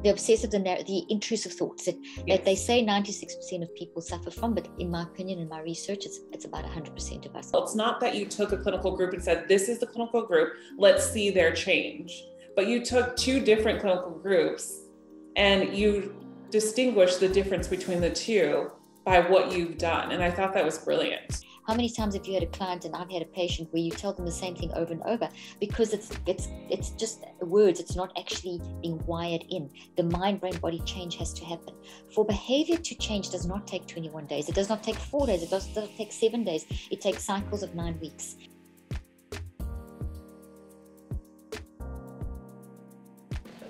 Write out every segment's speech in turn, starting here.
The obsessive, the intrusive thoughts that they say 96% of people suffer from, but in my opinion, in my research, it's about 100% of us. Well, it's not that you took a clinical group and said, this is the clinical group, let's see their change. But you took two different clinical groups and you distinguished the difference between the two by what you've done. And I thought that was brilliant. How many times have you had a client, and I've had a patient, where you tell them the same thing over and over because it's just words, it's not actually being wired in. The mind-brain-body change has to happen. For behavior to change does not take 21 days. It does not take 4 days. It does not take 7 days. It takes cycles of 9 weeks.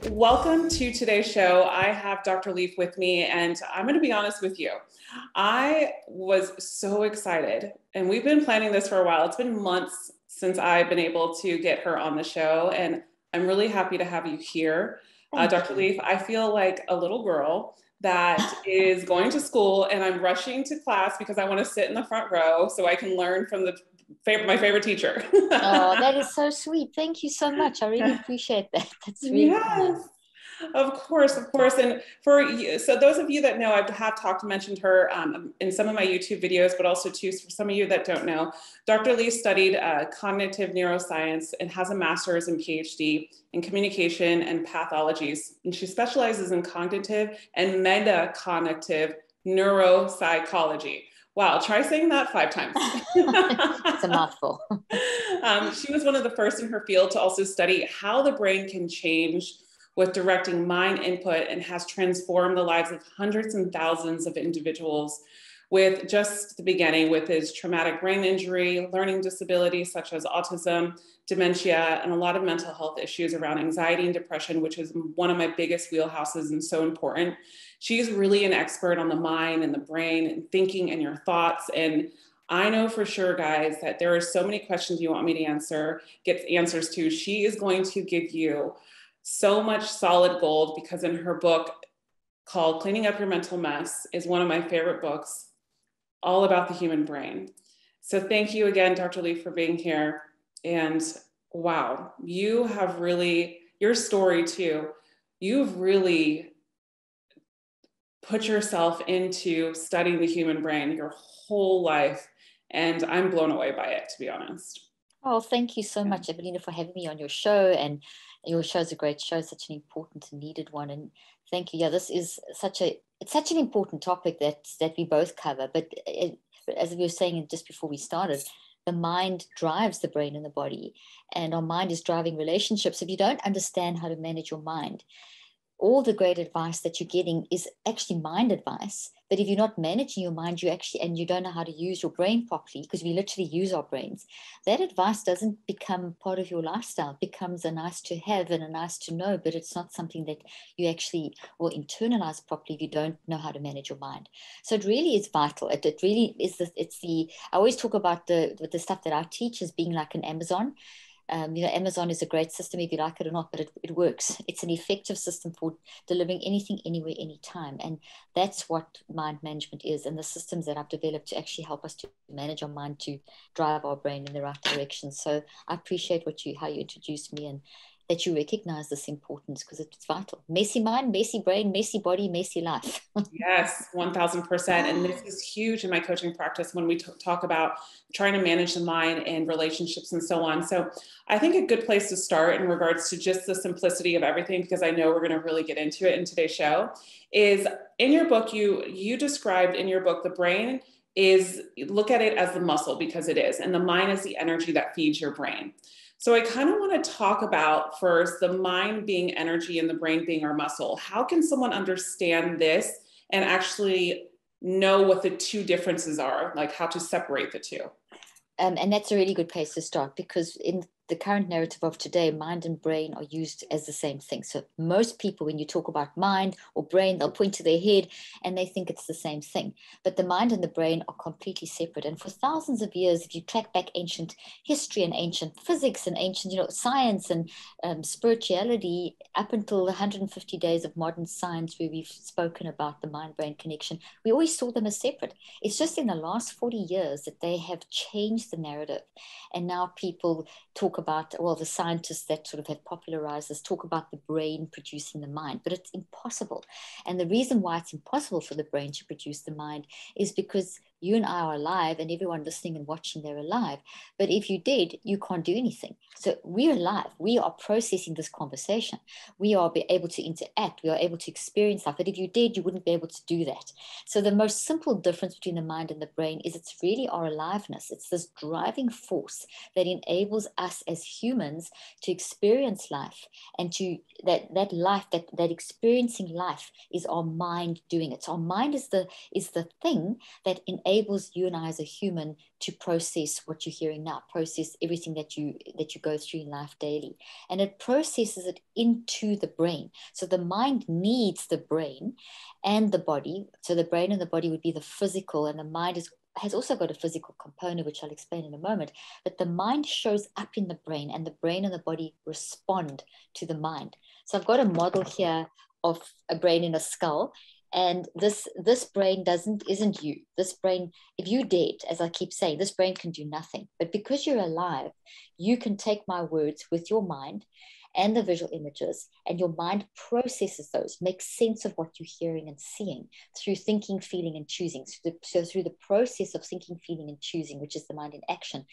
Welcome to today's show. I have Dr. Leaf with me, and I'm going to be honest with you. I was so excited, and we've been planning this for a while. It's been months since I've been able to get her on the show, and I'm really happy to have you here. Dr. Leaf, I feel like a little girl that is going to school, and I'm rushing to class because I want to sit in the front row so I can learn from my favorite teacher. Oh, that is so sweet. Thank you so much. I really appreciate that. That's really yes. Of course. And for you, so those of you that know, I have mentioned her in some of my YouTube videos, but also too, for some of you that don't know, Dr. Lee studied cognitive neuroscience and has a master's and PhD in communication and pathologies. And she specializes in cognitive and metacognitive neuropsychology. Wow, try saying that 5 times. It's a mouthful. She was one of the first in her field to also study how the brain can change with directing mind input, and has transformed the lives of hundreds and thousands of individuals with just the beginning with his traumatic brain injury, learning disabilities such as autism, dementia, and a lot of mental health issues around anxiety and depression, which is one of my biggest wheelhouses and so important. She's really an expert on the mind and the brain and thinking and your thoughts. And I know for sure, guys, that there are so many questions you want me to get answers to. She is going to give you so much solid gold, because in her book called Cleaning Up Your Mental Mess is one of my favorite books, all about the human brain. So thank you again, Dr. Lee, for being here. And wow, you have really, your story too, you've really put yourself into studying the human brain your whole life. And I'm blown away by it, to be honest. Oh, thank you so much, Apollonia, for having me on your show. And your show is a great show, such an important and needed one. And thank you. Yeah, this is such an important topic that we both cover. But as we were saying just before we started, the mind drives the brain and the body, and our mind is driving relationships. If you don't understand how to manage your mind, all the great advice that you're getting is actually mind advice. But if you're not managing your mind, and you don't know how to use your brain properly, because we literally use our brains, that advice doesn't become part of your lifestyle. It becomes a nice to have and a nice to know, but it's not something that you actually will internalize properly if you don't know how to manage your mind. So it really is vital. It really is. I always talk about the stuff that I teach as being like an Amazon. Amazon is a great system if you like it or not, but it works. It's an effective system for delivering anything, anywhere, anytime. And that's what mind management is. And the systems that I've developed to actually help us to manage our mind, to drive our brain in the right direction. So I appreciate how you introduced me, and that you recognize this importance, because it's vital. Messy mind, messy brain, messy body, messy life. Yes, 1000%. And this is huge in my coaching practice when we talk about trying to manage the mind and relationships and so on. So I think a good place to start in regards to just the simplicity of everything, because I know we're going to really get into it in today's show, is in your book, you described in your book, the brain look at it as the muscle, because it is, and the mind is the energy that feeds your brain. So I kind of want to talk about first the mind being energy and the brain being our muscle. How can someone understand this and actually know what the two differences are, like how to separate the two? And that's a really good place to start, because in the current narrative of today, mind and brain are used as the same thing. So most people, when you talk about mind or brain, they'll point to their head and they think it's the same thing. But the mind and the brain are completely separate. And for thousands of years, if you track back ancient history and ancient physics and ancient science and spirituality, up until the 150 days of modern science, where we've spoken about the mind-brain connection, we always saw them as separate. It's just in the last 40 years that they have changed the narrative. And now people talk about, well, the scientists that sort of have popularized this talk about the brain producing the mind, but it's impossible. And the reason why it's impossible for the brain to produce the mind is because you and I are alive, and everyone listening and watching, they're alive. But if you did, you can't do anything. So we're alive. We are processing this conversation. We are able to interact. We are able to experience life. But if you did, you wouldn't be able to do that. So the most simple difference between the mind and the brain is it's really our aliveness. It's this driving force that enables us as humans to experience life, and to that life, that experiencing life is our mind doing it. So our mind is the thing that enables you and I as a human to process what you're hearing now, process everything that you go through in life daily, and it processes it into the brain. So the mind needs the brain and the body. So the brain and the body would be the physical, and the mind has also got a physical component, which I'll explain in a moment. But the mind shows up in the brain, and the brain and the body respond to the mind. So I've got a model here of a brain in a skull. And this brain isn't you. This brain, if you dead, as I keep saying, this brain can do nothing. But because you're alive, you can take my words with your mind and the visual images, and your mind processes those, makes sense of what you're hearing and seeing through thinking, feeling, and choosing. So through the process of thinking, feeling, and choosing, which is the mind in action,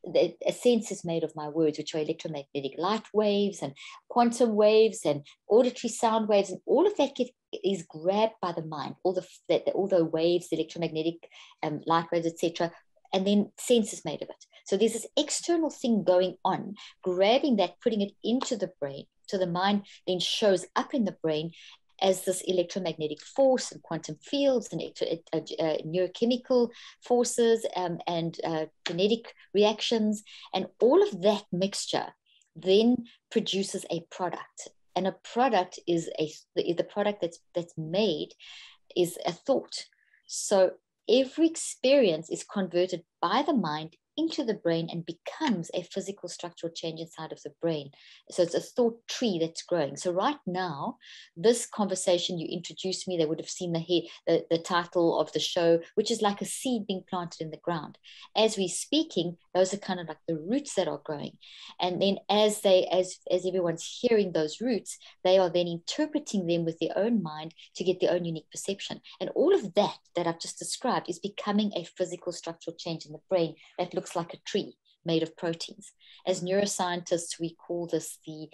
a sense is made of my words, which are electromagnetic light waves and quantum waves and auditory sound waves, and all of that is grabbed by the mind, all the waves, the electromagnetic light waves, etc., and then sense is made of it. So there's this external thing going on, grabbing that, putting it into the brain. So the mind then shows up in the brain as this electromagnetic force and quantum fields and neurochemical forces and genetic reactions. And all of that mixture then produces a product. And a product is the product that's made is a thought. So every experience is converted by the mind into the brain and becomes a physical structural change inside of the brain. So it's a thought tree that's growing. So right now, this conversation, you introduced me, they would have seen the title of the show, which is like a seed being planted in the ground. As we're speaking, those are kind of like the roots that are growing. And then as everyone's hearing those roots, they are then interpreting them with their own mind to get their own unique perception. And all of that I've just described is becoming a physical structural change in the brain that looks like a tree made of proteins. As neuroscientists, we call this the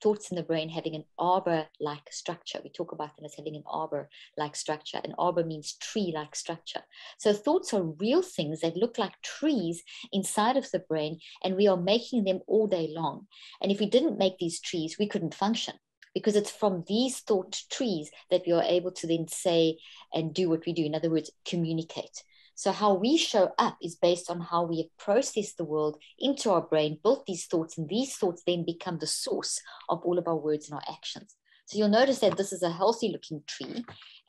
thoughts in the brain having an arbor-like structure. We talk about them as having an arbor-like structure. An arbor means tree-like structure. So thoughts are real things that look like trees inside of the brain, and we are making them all day long. And if we didn't make these trees, we couldn't function, because it's from these thought trees that we are able to then say and do what we do. In other words, communicate. So how we show up is based on how we have processed the world into our brain, built these thoughts, and these thoughts then become the source of all of our words and our actions. So you'll notice that this is a healthy looking tree,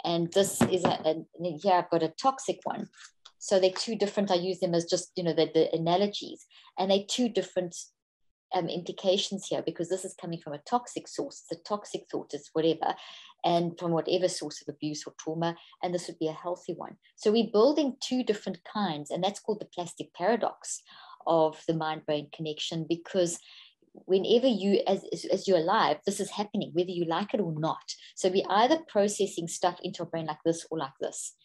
and this is here I've got a toxic one. So they're two different, I use them as just, the analogies, and they're two different implications here, because this is coming from a toxic source. It's a toxic thought, it's whatever, and from whatever source of abuse or trauma, and this would be a healthy one. So we're building two different kinds, and that's called the plastic paradox of the mind-brain connection, because whenever you, as you're alive, this is happening, whether you like it or not. So we're either processing stuff into our brain like this or like this.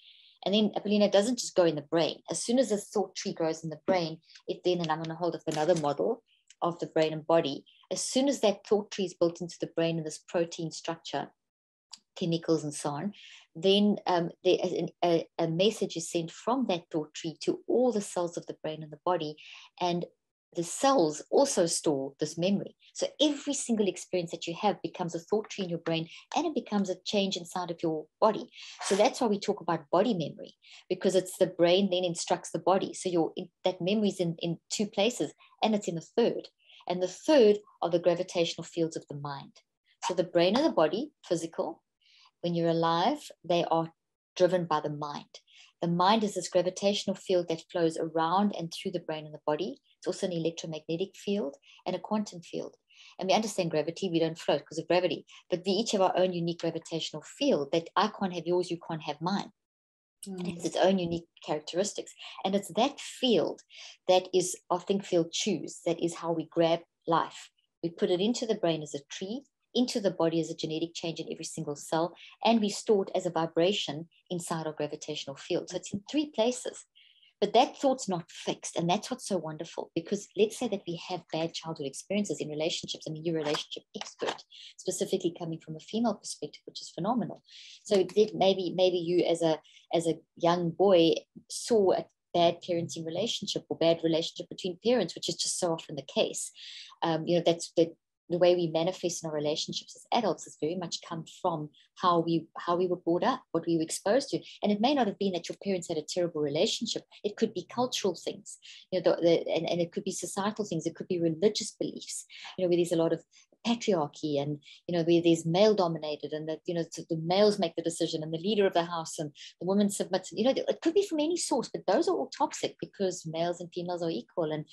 And then Apollonia doesn't just go in the brain. As soon as a thought tree grows in the brain, it then, and I'm going to hold up another model of the brain and body, as soon as that thought tree is built into the brain in this protein structure, chemicals and so on, then a message is sent from that thought tree to all the cells of the brain and the body, and the cells also store this memory. So every single experience that you have becomes a thought tree in your brain, and it becomes a change inside of your body. So that's why we talk about body memory, because it's the brain then instructs the body. So that memory is in two places, and it's in a third. And the third are the gravitational fields of the mind. So the brain and the body, physical, when you're alive, they are driven by the mind. The mind is this gravitational field that flows around and through the brain and the body. It's also an electromagnetic field and a quantum field. And we understand gravity, we don't float because of gravity, but we each have our own unique gravitational field that I can't have yours, you can't have mine. It has its own unique characteristics. And it's that field that is our think, feel, choose. That is how we grab life. We put it into the brain as a tree, into the body as a genetic change in every single cell, and we store it as a vibration inside our gravitational field. So it's in 3 places. But that thought's not fixed. And that's what's so wonderful, because let's say that we have bad childhood experiences in relationships. I mean, you're a relationship expert, specifically coming from a female perspective, which is phenomenal. So maybe you as a young boy saw a bad parenting relationship or bad relationship between parents, which is just so often the case. That's the way we manifest in our relationships as adults has very much come from how we were brought up, what we were exposed to. And it may not have been that your parents had a terrible relationship. It could be cultural things, and it could be societal things. It could be religious beliefs, where there's a lot of patriarchy and, where there's male dominated and that, the males make the decision and the leader of the house and the woman submits. It could be from any source, but those are all toxic because males and females are equal and,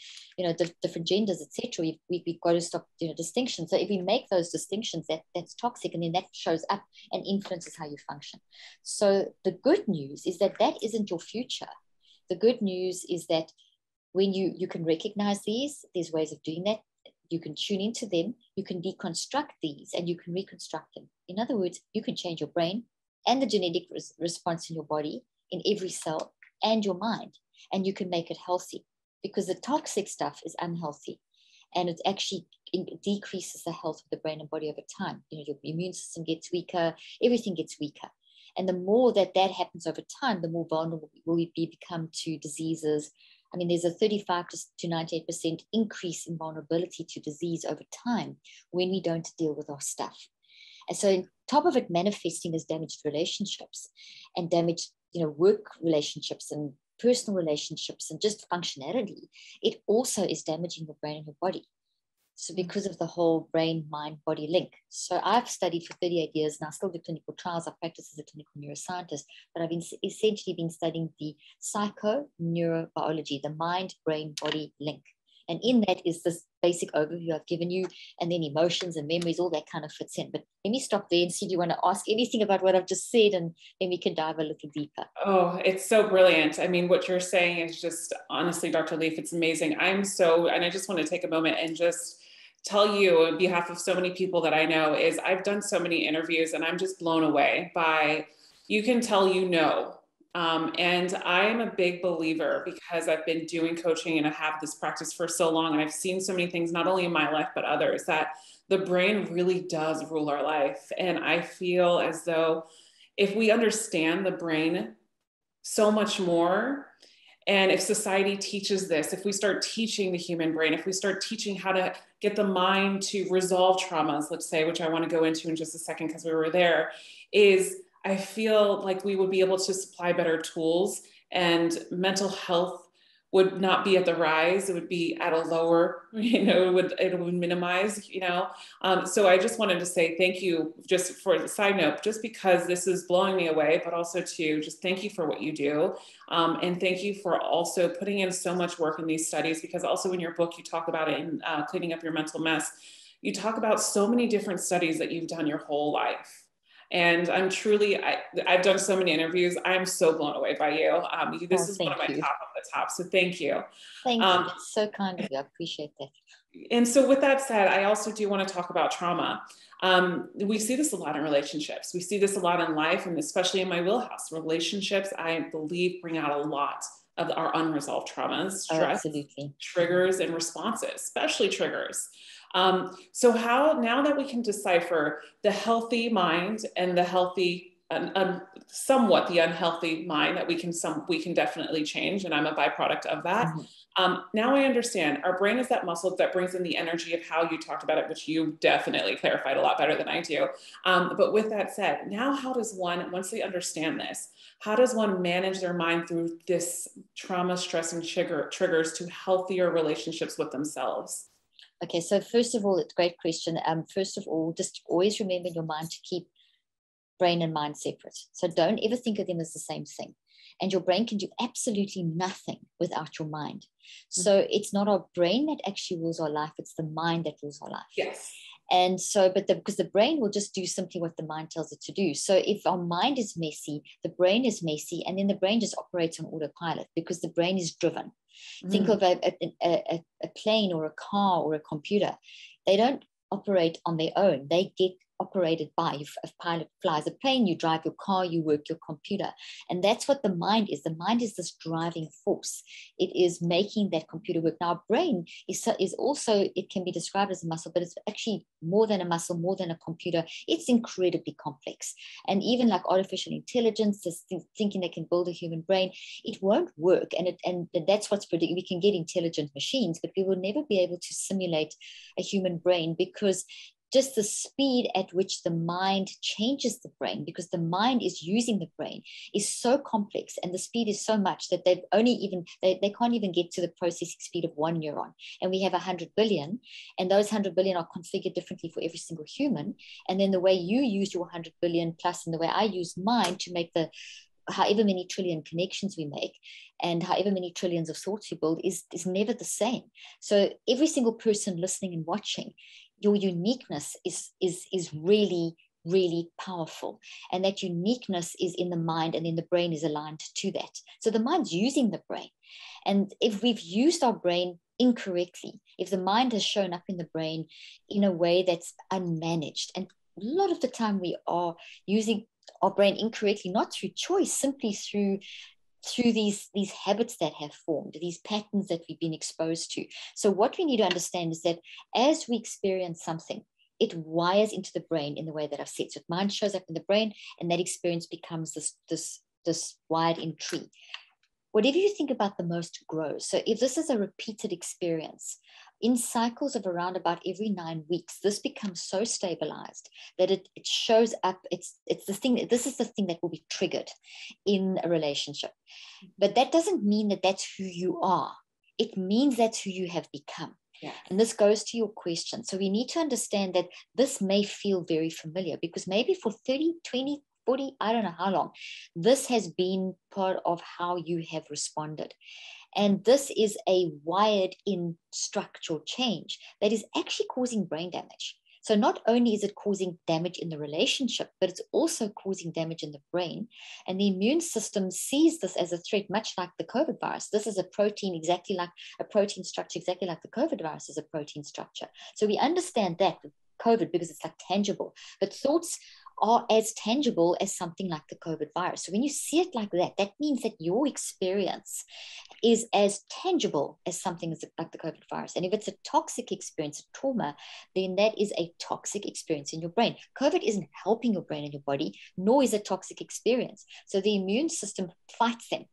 different genders, etc. We've got to stop, distinctions. So if we make those distinctions, that's toxic, and then that shows up and influences how you function. So the good news is that isn't your future. The good news is that when you can recognize there's ways of doing that. You can tune into them, you can deconstruct these, and you can reconstruct them. In other words, you can change your brain and the genetic response in your body, in every cell, and your mind, and you can make it healthy, because the toxic stuff is unhealthy, and it actually decreases the health of the brain and body over time. Your immune system gets weaker, everything gets weaker. And the more that happens over time, the more vulnerable will we become to diseases. I mean, there's a 35 to 98% increase in vulnerability to disease over time when we don't deal with our stuff. And so on top of it manifesting as damaged relationships and damaged, work relationships and personal relationships and just functionality, it also is damaging your brain and your body. So because of the whole brain, mind, body link. So I've studied for 38 years and I still do clinical trials. I practice as a clinical neuroscientist, but I've essentially been studying the psycho-neurobiology, the mind, brain, body link. And in that is this basic overview I've given you, and then emotions and memories, all that kind of fits in. But let me stop there and see, do you want to ask anything about what I've just said, and then we can dive a little deeper. Oh, it's so brilliant. I mean, what you're saying is just, honestly, Dr. Leaf, it's amazing. And I just want to take a moment and just tell you on behalf of so many people that I know is I've done so many interviews and I'm just blown away by, you can tell, and I'm a big believer, because I've been doing coaching and I have this practice for so long, and I've seen so many things, not only in my life, but others, that the brain really does rule our life. And I feel as though if we understand the brain so much more, and if society teaches this, if we start teaching the human brain, if we start teaching how to get the mind to resolve traumas, let's say, which I want to go into in just a second because we were there, I feel like we would be able to supply better tools, and mental health would not be at the rise. It would be at a lower, it would minimize, So I just wanted to say thank you, just for the side note, just because this is blowing me away, but also to just thank you for what you do. And thank you for also putting in so much work in these studies, because also in your book, you talk about it in Cleaning Up Your Mental Mess. You talk about so many different studies that you've done your whole life. And I've done so many interviews. I'm so blown away by you. This is one of my top of the top. So thank you. Thank you. It's so kind of you. I appreciate that. And so with that said, I also do want to talk about trauma. We see this a lot in relationships. We see this a lot in life, and especially in my wheelhouse. Relationships, I believe, bring out a lot of our unresolved traumas, stress, triggers, and responses, especially triggers. So how, now that we can decipher the healthy mind and the healthy, somewhat the unhealthy mind that we can definitely change, and I'm a byproduct of that. Mm-hmm. Now I understand our brain is that muscle that brings in the energy of how you talked about it, which you definitely clarified a lot better than I do. But with that said, now how does one, once they understand this, how does one manage their mind through this trauma, stress, and triggers to healthier relationships with themselves? Okay, so first of all, it's a great question. First of all, just always remember in your mind to keep brain and mind separate. So don't ever think of them as the same thing. And your brain can do absolutely nothing without your mind. So it's not our brain that actually rules our life, it's the mind that rules our life. Yes. And so, because the brain will just do simply what the mind tells it to do. So if our mind is messy, the brain is messy, and then the brain just operates on autopilot because the brain is driven. Think of a plane or a car or a computer. They don't operate on their own. They get operated by. If a pilot flies a plane, you drive your car, you work your computer. And that's what the mind is. The mind is this driving force. It is making that computer work. Now, our brain is also, it can be described as a muscle, but it's actually more than a muscle, more than a computer. It's incredibly complex. And even like artificial intelligence, just thinking they can build a human brain, it won't work. And that's what's predicted. We can get intelligent machines, but we will never be able to simulate a human brain, because just the speed at which the mind changes the brain, because the mind is using the brain, is so complex, and the speed is so much that they can't even get to the processing speed of one neuron. And we have 100 billion, and those 100 billion are configured differently for every single human. And then the way you use your 100 billion plus and the way I use mine to make the however many trillion connections we make and however many trillions of thoughts we build is never the same. So every single person listening and watching, your uniqueness is really, really powerful. And that uniqueness is in the mind, and then the brain is aligned to that. So the mind's using the brain. And if we've used our brain incorrectly, if the mind has shown up in the brain in a way that's unmanaged, and a lot of the time we are using our brain incorrectly, not through choice, simply through these habits that have formed, these patterns that we've been exposed to. So what we need to understand is that as we experience something, it wires into the brain in the way that I've said. So mind shows up in the brain, and that experience becomes this wired in tree. Whatever you think about the most grows. So if this is a repeated experience, in cycles of around about every 9 weeks, this becomes so stabilized that it shows up. It's the thing. This is the thing that will be triggered in a relationship. But that doesn't mean that that's who you are. It means that's who you have become. Yeah. And this goes to your question. So we need to understand that this may feel very familiar, because maybe for 30, 20, 40, I don't know how long, this has been part of how you have responded. And this is a wired in structural change that is actually causing brain damage. So not only is it causing damage in the relationship, but it's also causing damage in the brain. And the immune system sees this as a threat, much like the COVID virus. This is a protein exactly like a protein structure, exactly like the COVID virus is a protein structure. So we understand that with COVID because it's like tangible, but thoughts are as tangible as something like the COVID virus. So when you see it like that, that means that your experience is as tangible as something like the COVID virus. And if it's a toxic experience, a trauma, then that is a toxic experience in your brain. COVID isn't helping your brain and your body, nor is it a toxic experience. So the immune system fights them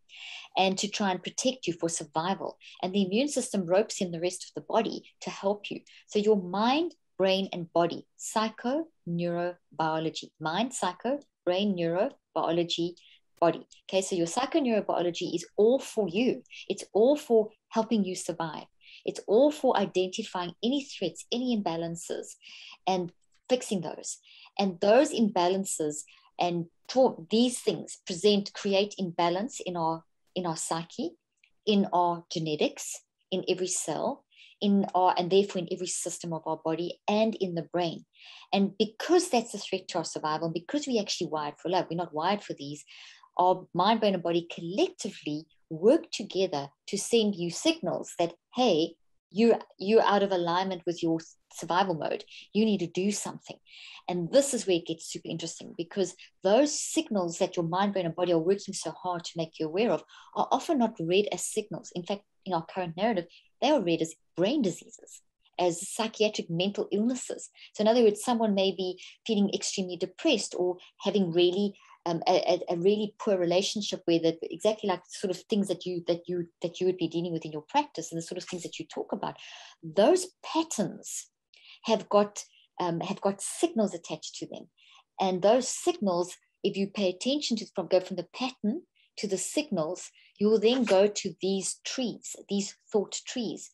and to try and protect you for survival. And the immune system ropes in the rest of the body to help you. So your mind, brain, and body, psycho, neurobiology, mind, psycho, brain, neuro, biology, body. Okay, so your psychoneurobiology is all for you. It's all for helping you survive. It's all for identifying any threats, any imbalances, and fixing those. And those imbalances and these things create imbalance in our psyche, in our genetics, in every cell, and therefore in every system of our body and in the brain. And because that's a threat to our survival, and because we actually wired for love, we're not wired for these, our mind, brain, and body collectively work together to send you signals that, hey, you're out of alignment with your survival mode. You need to do something. And this is where it gets super interesting, because those signals that your mind, brain, and body are working so hard to make you aware of are often not read as signals. In fact, in our current narrative, they are read as brain diseases, as psychiatric mental illnesses. So in other words, someone may be feeling extremely depressed or having really a really poor relationship, where that exactly like sort of things that you would be dealing with in your practice, and the sort of things that you talk about, those patterns have got signals attached to them. And those signals, if you pay attention to go from the pattern to the signals, you will then go to these trees, these thought trees,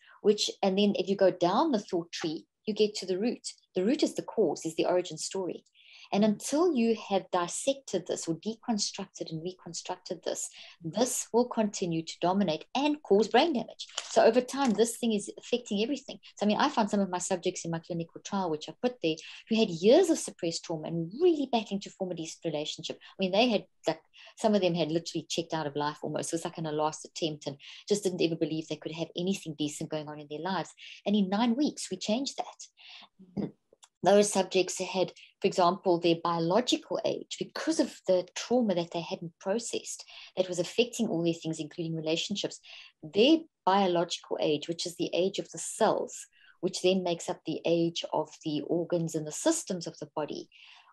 and then if you go down the thought tree, you get to the root. The root is the cause, is the origin story. And until you have dissected this or deconstructed and reconstructed this, this will continue to dominate and cause brain damage. So over time, this thing is affecting everything. So I mean, I found some of my subjects in my clinical trial, which I put there, who had years of suppressed trauma and really battling to form a decent relationship. I mean, they had, like, some of them had literally checked out of life almost. It was like in a last attempt and just didn't ever believe they could have anything decent going on in their lives. And in 9 weeks, we changed that. Those subjects had, for example, their biological age, because of the trauma that they hadn't processed, that was affecting all these things, including relationships, their biological age, which is the age of the cells, which then makes up the age of the organs and the systems of the body,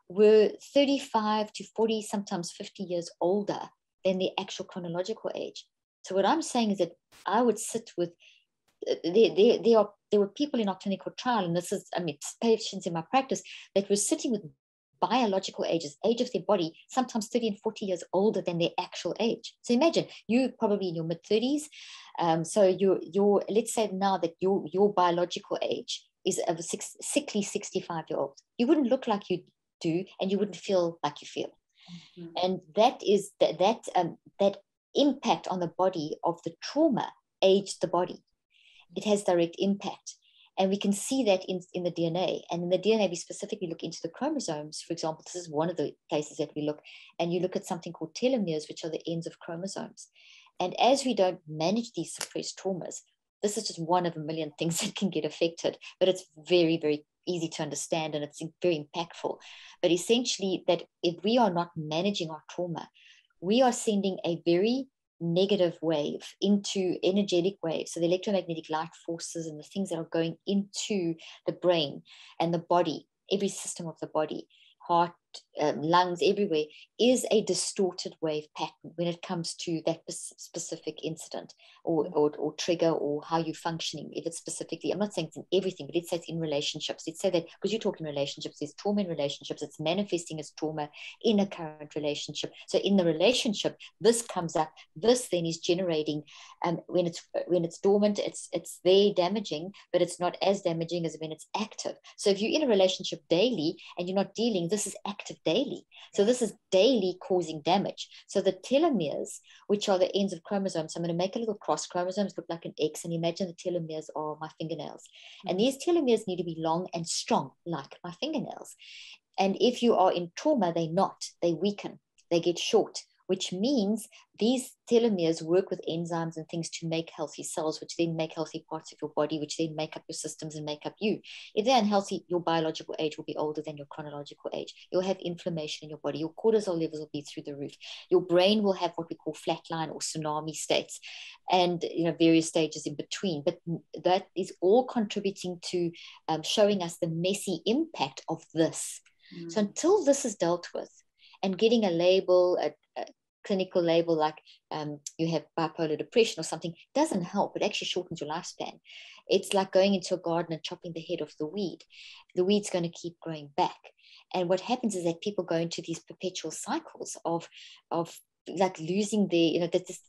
were 35 to 40, sometimes 50 years older than the actual chronological age. So what I'm saying is that I would sit with, there were people in our clinical trial, and this is, I mean, patients in my practice, that were sitting with biological ages, age of their body, sometimes 30 and 40 years older than their actual age. So imagine you probably in your mid-30s. So you're, let's say now that your biological age is of a sickly 65-year-old. You wouldn't look like you do, and you wouldn't feel like you feel. Mm-hmm. And that is that impact on the body of the trauma aged the body. It has direct impact. And we can see that in the DNA. And in the DNA, we specifically look into the chromosomes. For example, this is one of the places that we look. And you look at something called telomeres, which are the ends of chromosomes. And as we don't manage these suppressed traumas, this is just one of a million things that can get affected. But it's very, very easy to understand, and it's very impactful. But essentially, that if we are not managing our trauma, we are sending a very negative wave into energetic waves. So the electromagnetic light forces and the things that are going into the brain and the body, every system of the body, heart, lungs, everywhere, is a distorted wave pattern when it comes to that specific incident or trigger, or how you're functioning. If it's specifically, I'm not saying it's in everything, but let's say it's in relationships. Let's say that because you're talking relationships, there's trauma in relationships, it's manifesting as trauma in a current relationship. So in the relationship, this comes up, this then is generating, when it's dormant, it's there damaging, but it's not as damaging as when it's active. So if you're in a relationship daily and you're not dealing, this is active daily. So this is daily causing damage. So the telomeres, which are the ends of chromosomes, I'm going to make a little cross. Chromosomes look like an X, and imagine the telomeres are my fingernails. Mm-hmm. And these telomeres need to be long and strong, like my fingernails. And if you are in trauma, they're not. They weaken. They get short, which means these telomeres work with enzymes and things to make healthy cells, which then make healthy parts of your body, which then make up your systems and make up you. If they're unhealthy, your biological age will be older than your chronological age. You'll have inflammation in your body. Your cortisol levels will be through the roof. Your brain will have what we call flatline or tsunami states, and various stages in between. But that is all contributing to showing us the messy impact of this. Mm-hmm. So until this is dealt with, and getting a label, a clinical label like you have bipolar depression or something, doesn't help. It actually shortens your lifespan. It's like going into a garden and chopping the head off the weed. The weed's going to keep growing back. And what happens is that people go into these perpetual cycles of like losing their,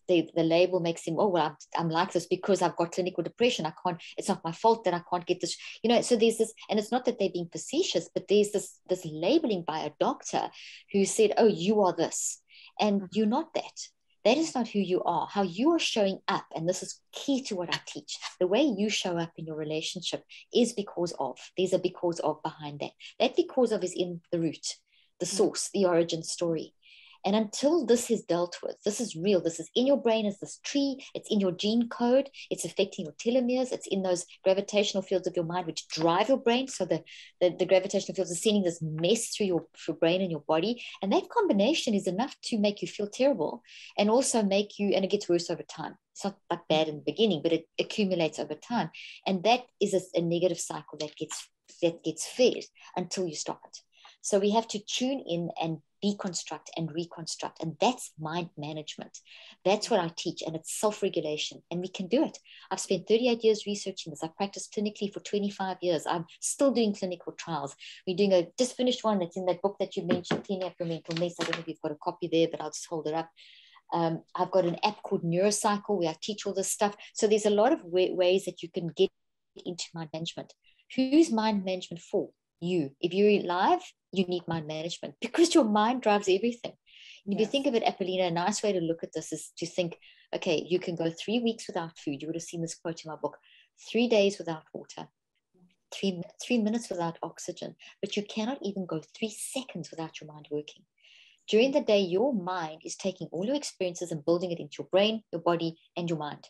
the label makes them, oh, well, I'm like this because I've got clinical depression. I can't, it's not my fault that I can't get this, so there's this, and it's not that they're being facetious, but there's this labeling by a doctor who said, oh, you are this, and you're not that. That is not who you are. How you are showing up, and this is key to what I teach, the way you show up in your relationship is because of, there's a because of behind that. That because of is in the root, the source, the origin story. And until this is dealt with, this is real, this is in your brain as this tree, it's in your gene code, it's affecting your telomeres, it's in those gravitational fields of your mind which drive your brain. So the gravitational fields are sending this mess through your brain and your body. And that combination is enough to make you feel terrible and also make you, and it gets worse over time. It's not like bad in the beginning, but it accumulates over time. And that is a negative cycle that gets fed until you stop it. So we have to tune in and deconstruct and reconstruct. And that's mind management. That's what I teach. And it's self-regulation. And we can do it. I've spent 38 years researching this. I've practiced clinically for 25 years. I'm still doing clinical trials. We're doing just finished one that's in that book that you mentioned, Cleaning Up Your Mental Mess. I don't know if you've got a copy there, but I'll just hold it up. I've got an app called Neuro Cycle where I teach all this stuff. So there's a lot of ways that you can get into mind management. Who's mind management for? you. If you're alive, you need mind management because your mind drives everything. And if you think of it, Apollonia, a nice way to look at this is to think, okay, you can go 3 weeks without food. You would have seen this quote in my book, 3 days without water, 3 minutes without oxygen, but you cannot even go 3 seconds without your mind working. During the day, your mind is taking all your experiences and building it into your brain, your body, and your mind.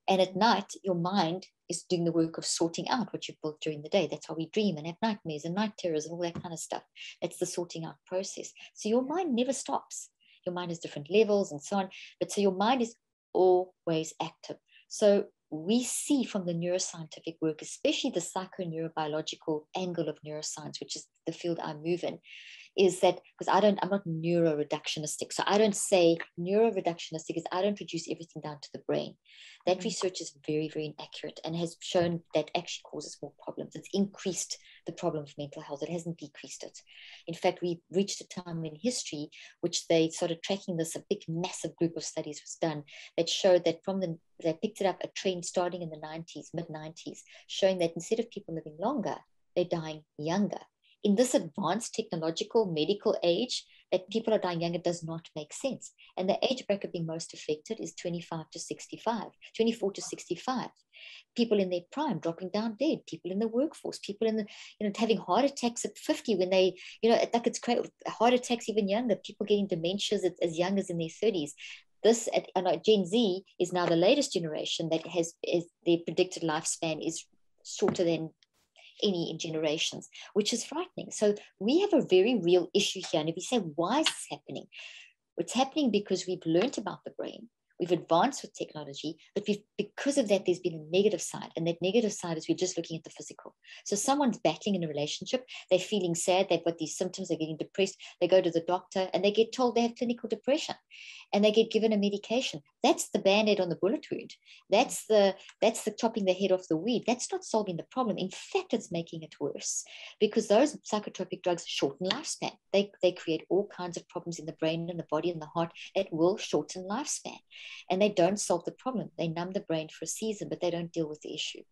And at night, your mind is doing the work of sorting out what you've built during the day. That's why we dream and have nightmares and night terrors and all that kind of stuff. That's the sorting out process. So your mind never stops. Your mind has different levels and so on. But so your mind is always active. So we see from the neuroscientific work, especially the psychoneurobiological angle of neuroscience, which is the field I move in, is that because I'm not neuroreductionistic. So I don't say neuroreductionistic is I don't reduce everything down to the brain. That research is very, very inaccurate and has shown that actually causes more problems. It's increased the problem of mental health. It hasn't decreased it. In fact, we reached a time in history which they started tracking this, a big, massive group of studies was done that showed that they picked it up, a trend starting in the 90s, mid-90s, showing that instead of people living longer, they're dying younger. In this advanced technological medical age, that people are dying younger does not make sense. And the age bracket being most affected is 25 to 65, 24 to 65. People in their prime dropping down dead, people in the workforce, people in the, having heart attacks at 50 when they, like it's crazy, heart attacks even younger, people getting dementias as young as in their 30s. This, Gen Z is now the latest generation that has their predicted lifespan is shorter than any in generations, which is frightening. So we have a very real issue here. And if you say, why is this happening? It's happening because we've learned about the brain. We've advanced with technology, but because of that, there's been a negative side. And that negative side is we're just looking at the physical. So someone's battling in a relationship, they're feeling sad, they've got these symptoms, they're getting depressed, they go to the doctor and they get told they have clinical depression and they get given a medication. That's the Band-Aid on the bullet wound. That's the chopping the head off the weed. That's not solving the problem. In fact, it's making it worse because those psychotropic drugs shorten lifespan. They create all kinds of problems in the brain and the body and the heart. It will shorten lifespan. And they don't solve the problem. They numb the brain for a season, but they don't deal with the issue.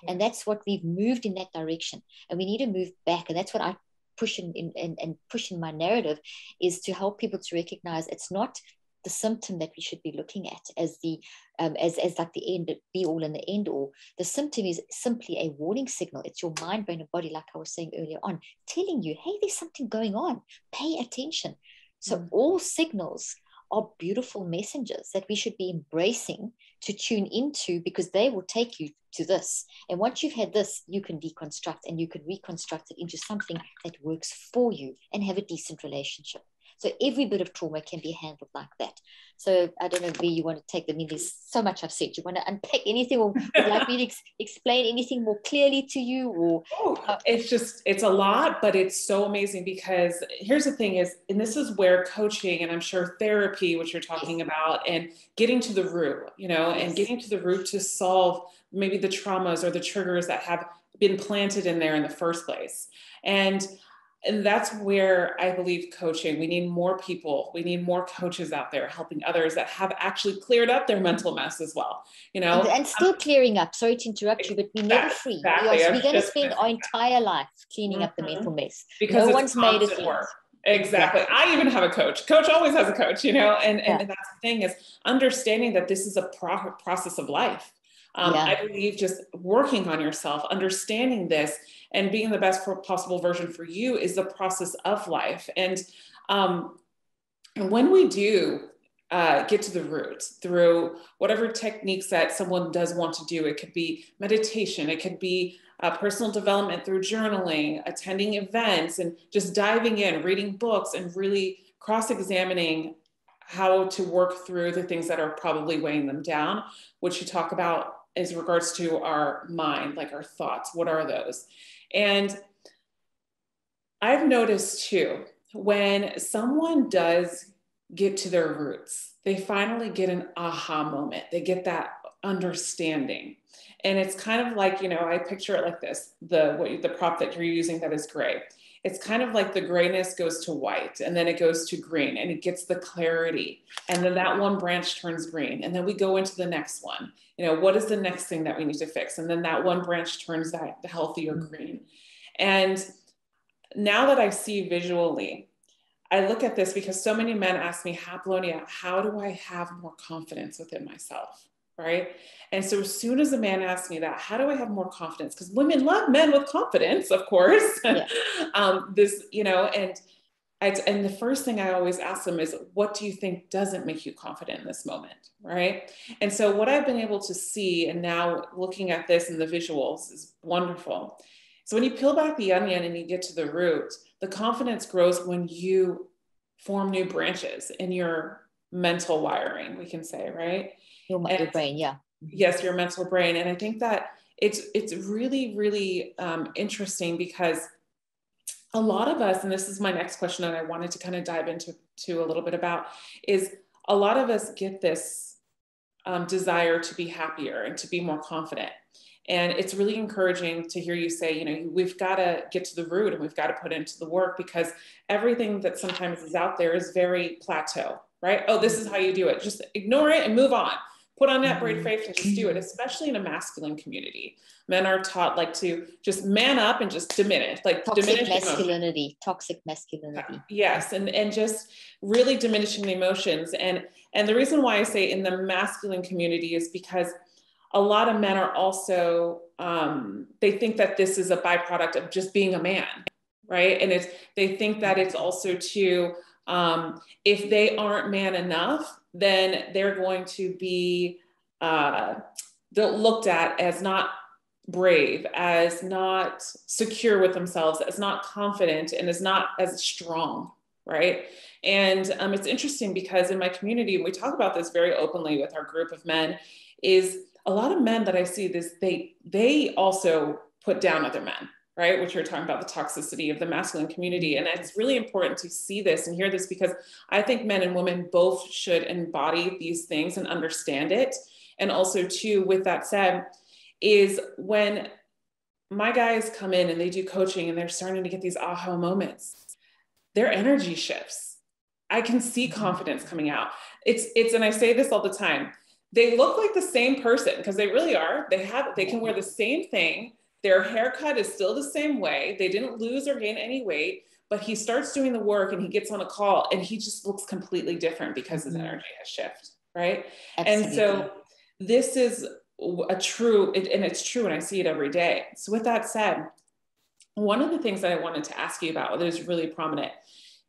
And that's what we've moved in that direction. And we need to move back. And that's what I push in my narrative is to help people to recognize it's not the symptom that we should be looking at as the as like the end be all and the end all. The symptom is simply a warning signal. It's your mind, brain, and body, like I was saying earlier on, telling you, hey, there's something going on. Pay attention. So all signals are beautiful messengers that we should be embracing to tune into because they will take you to this. And once you've had this, you can deconstruct and you can reconstruct it into something that works for you and have a decent relationship. So every bit of trauma can be handled like that. So I don't know where you want to take them. I mean, there's so much I've said. You want to unpack anything or would like me to explain anything more clearly to you? Or it's a lot, but it's so amazing because here's the thing is, and this is where coaching and I'm sure therapy, which you're talking about, and getting to the root, and getting to the root to solve maybe the traumas or the triggers that have been planted in there in the first place. And that's where I believe coaching, we need more people, we need more coaches out there helping others that have actually cleared up their mental mess as well, And still clearing up. Sorry to interrupt you, but we're never free. Exactly. We're going to spend our entire life cleaning up the mental mess. Because no one's made it yet. Exactly. I even have a coach. Coach always has a coach, and that's the thing is understanding that this is a process of life. I believe just working on yourself, understanding this, and being the best possible version for you is the process of life. And when we do get to the roots through whatever techniques that someone does want to do, it could be meditation, it could be personal development through journaling, attending events, and just diving in, reading books, and really cross-examining how to work through the things that are probably weighing them down, which you talk about as regards to our mind, like our thoughts. What are those? And I've noticed too, when someone does get to their roots, they finally get an aha moment. They get that understanding. And it's kind of like, I picture it like this, the prop that you're using that is gray. It's kind of like the grayness goes to white and then it goes to green and it gets the clarity. And then that one branch turns green. And then we go into the next one. What is the next thing that we need to fix? And then that one branch turns the healthier green. And now that I see visually, I look at this because so many men ask me, Apollonia, how do I have more confidence within myself? Right. And so as soon as a man asks me that, how do I have more confidence? Because women love men with confidence, of course. Yeah. And the first thing I always ask them is, what do you think doesn't make you confident in this moment? Right. And so what I've been able to see, and now looking at this in the visuals, is wonderful. So when you peel back the onion and you get to the root, the confidence grows when you form new branches in your mental wiring, we can say, right? Your brain, yeah. Yes, your mental brain. And I think that it's really, really interesting, because a lot of us, and this is my next question that I wanted to kind of dive into a little bit about, is a lot of us get this desire to be happier and to be more confident. And it's really encouraging to hear you say, we've got to get to the root and we've got to put into the work, because everything that sometimes is out there is very plateau, right? Oh, this is how you do it. Just ignore it and move on. Put on that brave face and just do it, especially in a masculine community. Men are taught to just man up and just diminish, toxic masculinity. Yes. And just really diminishing the emotions. And the reason why I say in the masculine community is because a lot of men are also, they think that this is a byproduct of just being a man, right? And they think that it's also too, if they aren't man enough, then they're going to be looked at as not brave, as not secure with themselves, as not confident, and as not as strong, right? And it's interesting because in my community, we talk about this very openly with our group of men, is a lot of men that I see this, they also put down other men, right? Which you're talking about, the toxicity of the masculine community. And it's really important to see this and hear this, because I think men and women both should embody these things and understand it. And also too, with that said, is when my guys come in and they do coaching and they're starting to get these aha moments, their energy shifts. I can see confidence coming out. And I say this all the time, they look like the same person, because they really are. They can wear the same thing. Their haircut is still the same way. They didn't lose or gain any weight, but he starts doing the work and he gets on a call and he just looks completely different because his energy has shifted, right? Absolutely. And so this is it's true, and I see it every day. So with that said, one of the things that I wanted to ask you about that is really prominent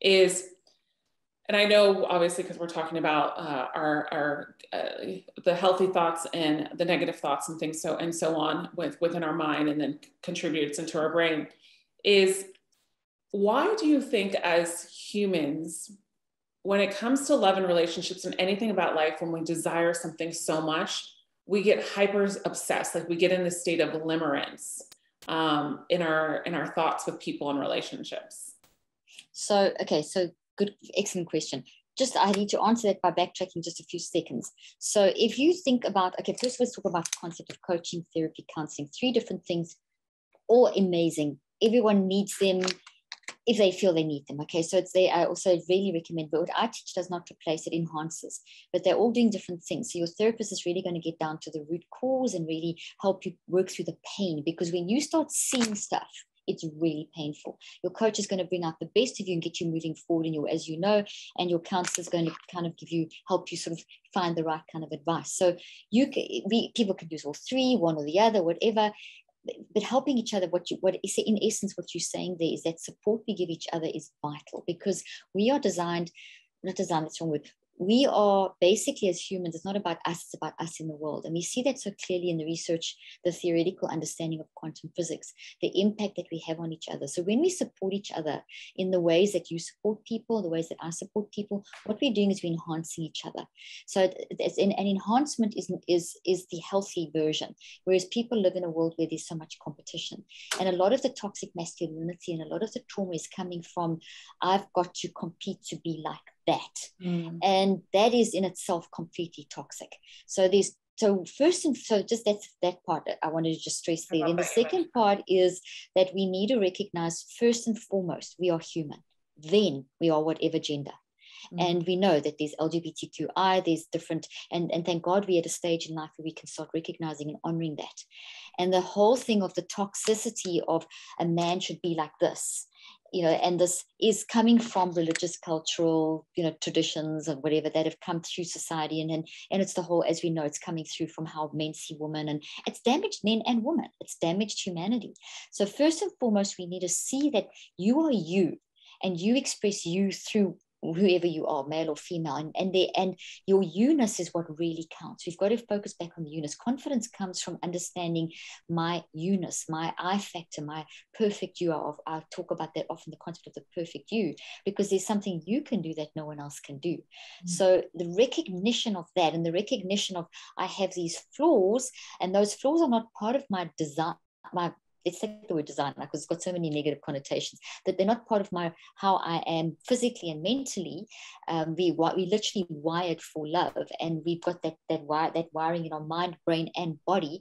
is, and I know obviously because we're talking about the healthy thoughts and the negative thoughts and things so on within our mind, and then contributes into our brain, is why do you think as humans, when it comes to love and relationships and anything about life, when we desire something so much, we get hyper obsessed, we get in this state of limerence in our thoughts with people and relationships? So good, excellent question. I need to answer that by backtracking just a few seconds. So if you think about, first let's talk about the concept of coaching, therapy, counseling, 3 different things, all amazing. Everyone needs them if they feel they need them. So I also really recommend, but what I teach does not replace, it enhances, but they're all doing different things. So your therapist is really going to get down to the root cause and really help you work through the pain, because when you start seeing stuff, it's really painful. Your coach is going to bring out the best of you and get you moving forward as you know, and your counselor is going to kind of help you sort of find the right kind of advice. So people can use all 3, one or the other, whatever, but helping each other. In essence, what you're saying there is that support we give each other is vital, because we are that's wrong word. We are basically, as humans, it's not about us, it's about us in the world. And we see that so clearly in the research, the theoretical understanding of quantum physics, the impact that we have on each other. So when we support each other in the ways that you support people, the ways that I support people, what we're doing is we're enhancing each other. So an enhancement is the healthy version, whereas people live in a world where there's so much competition. And a lot of the toxic masculinity and a lot of the trauma is coming from, I've got to compete to be like that. And that is in itself completely toxic. So that's that part I wanted to just stress there. And the second part is that we need to recognize, first and foremost, we are human. Then we are whatever gender. And we know that there's LGBTQI, there's different, and thank God we're at a stage in life where we can start recognizing and honoring that. And the whole thing of the toxicity of a man should be like this, and this is coming from religious, cultural, traditions and whatever that have come through society. And it's the whole, as we know, it's coming through from how men see women, and it's damaged men and women. It's damaged humanity. So first and foremost, we need to see that you are you, and you express you through whoever you are, male or female, and your you-ness is what really counts. We've got to focus back on the you-ness. Confidence comes from understanding my you-ness, my I factor, my perfect you. I talk about that often, the concept of the perfect you, because there's something you can do that no one else can do. So the recognition of that, and the recognition of I have these flaws, and those flaws are not part of my design, let's take the word design, because it's got so many negative connotations, that they're not part of how I am physically and mentally. We literally wired for love, and we've got that wiring in our mind, brain, and body.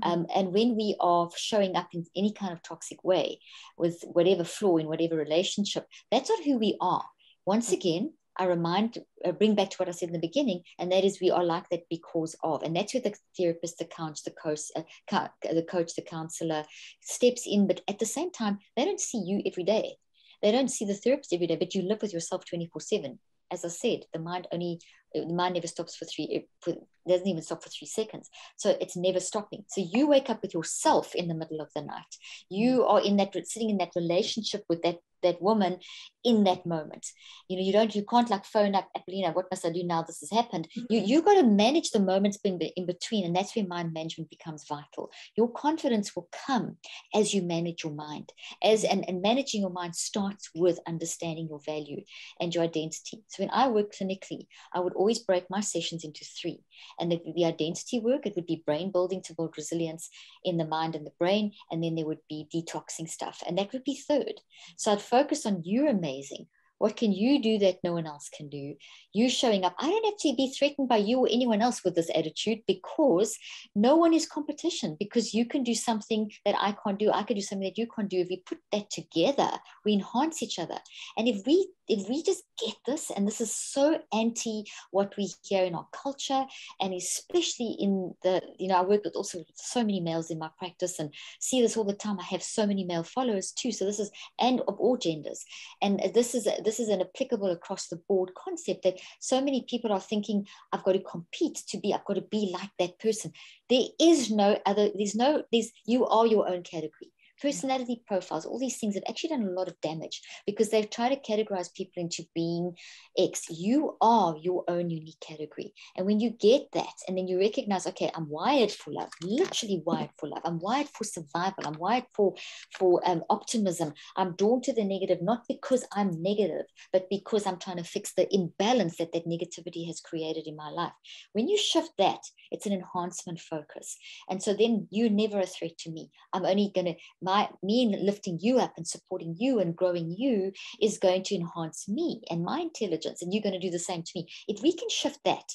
And when we are showing up in any kind of toxic way, with whatever flaw in whatever relationship, that's not who we are. Once again, bring back to what I said in the beginning, and that is we are like that because of, and that's where the therapist, the coach, the counselor steps in. But at the same time, they don't see you every day. They don't see the therapist every day, but you live with yourself 24/7. As I said, the mind never stops doesn't even stop for 3 seconds. So it's never stopping. So you wake up with yourself in the middle of the night. You are sitting in that relationship with that woman in that moment. You can't like phone up, Apollonia, what must I do now this has happened? You got to manage the moments in between, and that's where mind management becomes vital. Your confidence will come as you manage your mind, and managing your mind starts with understanding your value and your identity. So when I work clinically, I would always break my sessions into 3. And the identity work, it would be brain building to build resilience in the mind and the brain, and then there would be detoxing stuff, and that would be 3rd. So I'd focus on you're amazing. What can you do that no one else can do? You showing up. I don't have to be threatened by you or anyone else with this attitude, because no one is competition, because you can do something that I can't do. I can do something that you can't do. If we put that together, we enhance each other. And if we just get this, and this is so anti what we hear in our culture, and especially in I work with also so many males in my practice and see this all the time. I have so many male followers too. So this is, and of all genders. And this is an applicable across the board concept, that so many people are thinking, I've got to I've got to be like that person. There is no other, you are your own category. Personality profiles, all these things have actually done a lot of damage, because they've tried to categorize people into being X. You are your own unique category. And when you get that, and then you recognize, okay, I'm wired for love, literally wired for love. I'm wired for survival. I'm wired for optimism. I'm drawn to the negative, not because I'm negative, but because I'm trying to fix the imbalance that negativity has created in my life. When you shift that, it's an enhancement focus. And so then you're never a threat to me. I'm only going to, me lifting you up and supporting you and growing you is going to enhance me and my intelligence, and you're going to do the same to me. If we can shift that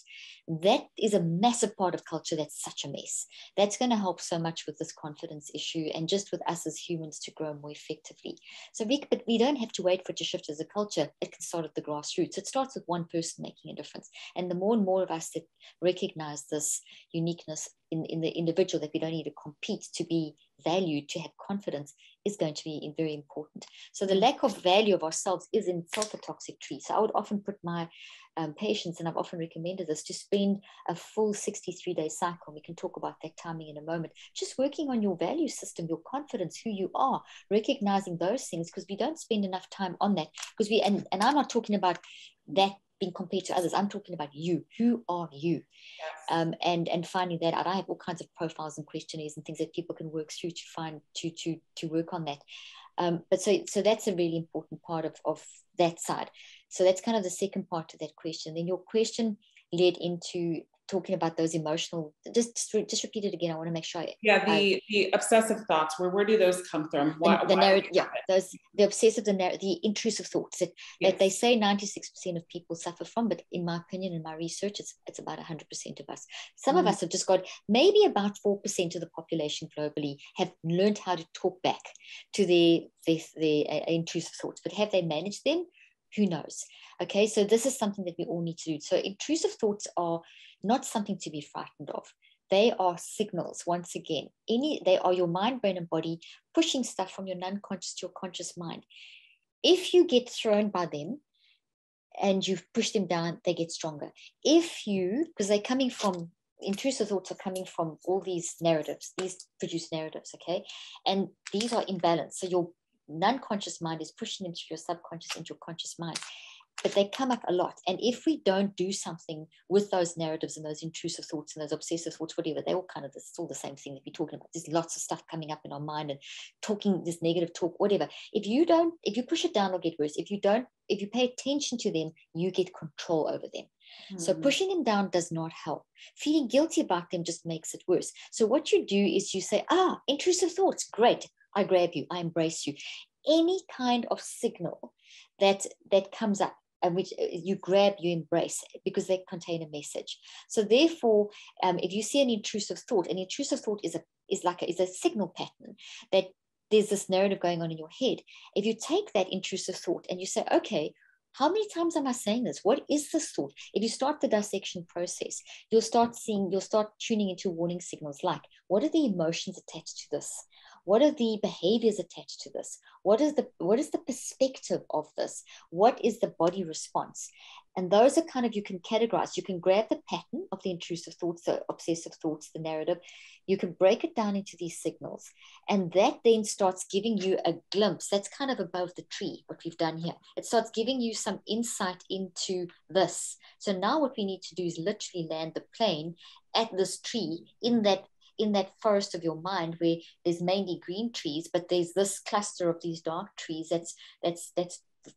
is a massive part of culture that's such a mess. That's going to help so much with this confidence issue, and just with us as humans to grow more effectively. But we don't have to wait for it to shift as a culture. It can start at the grassroots. It starts with one person making a difference, and the more and more of us that recognize this uniqueness in the individual, that we don't need to compete to be valued, to have confidence, is going to be very important. So the lack of value of ourselves is in itself a toxic tree. So I would often put my patients, and I've often recommended this, to spend a full 63-day cycle. We can talk about that timing in a moment. Just working on your value system, your confidence, who you are, recognizing those things, because we don't spend enough time on that. Because and I'm not talking about that being compared to others. I'm talking about you. Who are you? Yes. And finding that out. I have all kinds of profiles and questionnaires and things that people can work through to find to work on that. But so that's a really important part of that side. So that's kind of the second part to that question. Then your question led into talking about those emotional, just repeat it again. I want to make sure. The obsessive thoughts, where do those come from? The obsessive, the intrusive thoughts that they say 96% of people suffer from, but in my opinion, in my research, it's about 100% of us. Some of us have just got, maybe about 4% of the population globally have learned how to talk back to their intrusive thoughts, but have they managed them? Who knows? Okay, so this is something that we all need to do. So intrusive thoughts are not something to be frightened of. They are signals, once again. They are your mind, brain, and body pushing stuff from your non-conscious to your conscious mind. If you get thrown by them and you've pushed them down, they get stronger. Because they're coming from, intrusive thoughts are coming from all these narratives, these produced narratives, okay? And these are imbalanced. So your non-conscious mind is pushing them to your subconscious, into your conscious mind. But they come up a lot. And if we don't do something with those narratives and those intrusive thoughts and those obsessive thoughts, whatever, they're all kind of still the same thing that we're talking about. There's lots of stuff coming up in our mind and talking this negative talk, whatever. If you push it down, it'll get worse. If you pay attention to them, you get control over them. Mm-hmm. So pushing them down does not help. Feeling guilty about them just makes it worse. So what you do is you say, intrusive thoughts, great. I grab you, I embrace you. Any kind of signal that comes up, and which you grab, you embrace, because they contain a message. So therefore, if you see an intrusive thought is a signal pattern that there's this narrative going on in your head. If you take that intrusive thought and you say, okay, how many times am I saying this? What is this thought? If you start the dissection process, you'll start tuning into warning signals like, what are the emotions attached to this? What are the behaviors attached to this? What is the perspective of this? What is the body response? And those are kind of, you can categorize. You can grab the pattern of the intrusive thoughts, the obsessive thoughts, the narrative. You can break it down into these signals. And that then starts giving you a glimpse. That's kind of above the tree, what we've done here. It starts giving you some insight into this. So now what we need to do is literally land the plane at this tree in that forest of your mind, where there's mainly green trees, but there's this cluster of these dark trees that's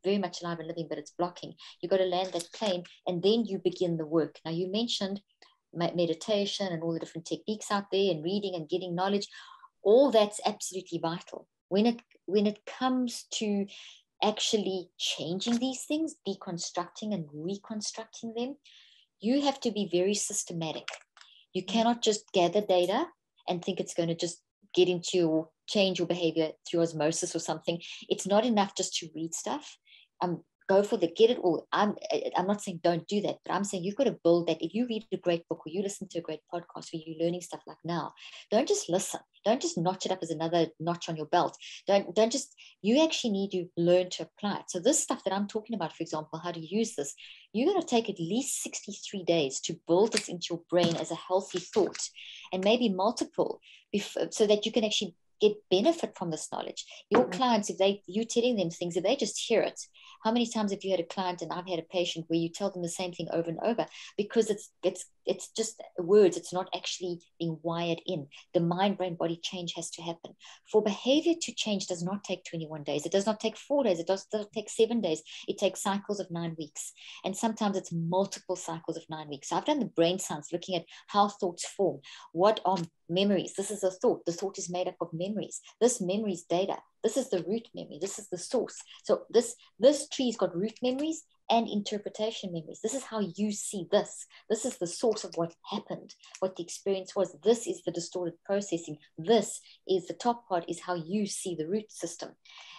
very much alive and living, but it's blocking. You've got to land that plane, and then you begin the work. Now, you mentioned meditation and all the different techniques out there, and reading and getting knowledge. All that's absolutely vital. When it comes to actually changing these things, deconstructing and reconstructing them, you have to be very systematic. You cannot just gather data and think it's going to just get into or change your behavior through osmosis or something. It's not enough just to read stuff. Go for get it all. I'm not saying don't do that, but I'm saying you've got to build that. If you read a great book or you listen to a great podcast where you're learning stuff like now, don't just listen. Don't just notch it up as another notch on your belt. You actually need to learn to apply it. So this stuff that I'm talking about, for example, how to use this, you're going to take at least 63 days to build this into your brain as a healthy thought, and maybe multiple, so that you can actually get benefit from this knowledge. Your clients, you telling them things, if they just hear it, how many times have you had a client, and I've had a patient, where you tell them the same thing over and over, because it's just words, it's not actually being wired in. The mind, brain, body change has to happen. For behavior to change does not take 21 days. It does not take 4 days. It doesn't take 7 days. It takes cycles of 9 weeks. And sometimes it's multiple cycles of 9 weeks. So I've done the brain science, looking at how thoughts form. What are memories? This is a thought. The thought is made up of memories. This memory is data. This is the root memory. This is the source. So this tree's got root memories and interpretation memories. This is how you see this. This is the source of what happened, what the experience was. This is the distorted processing. This is the top part, is how you see the root system.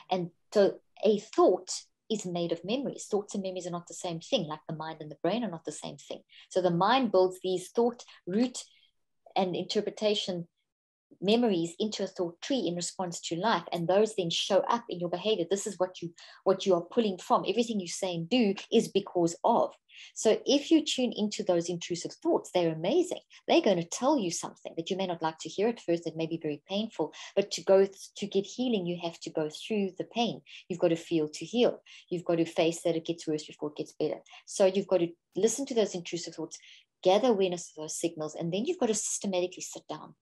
And so a thought is made of memories. Thoughts and memories are not the same thing, like the mind and the brain are not the same thing. So the mind builds these thought, root, and interpretation memories into a thought tree in response to life, and those then show up in your behavior. This is what you are pulling from. Everything you say and do is because of. So if you tune into those intrusive thoughts, they're amazing. They're going to tell you something that you may not like to hear at first. That may be very painful, but to get healing, you have to go through the pain. You've got to feel to heal. You've got to face that it gets worse before it gets better. So you've got to listen to those intrusive thoughts, gather awareness of those signals, and then you've got to systematically sit down.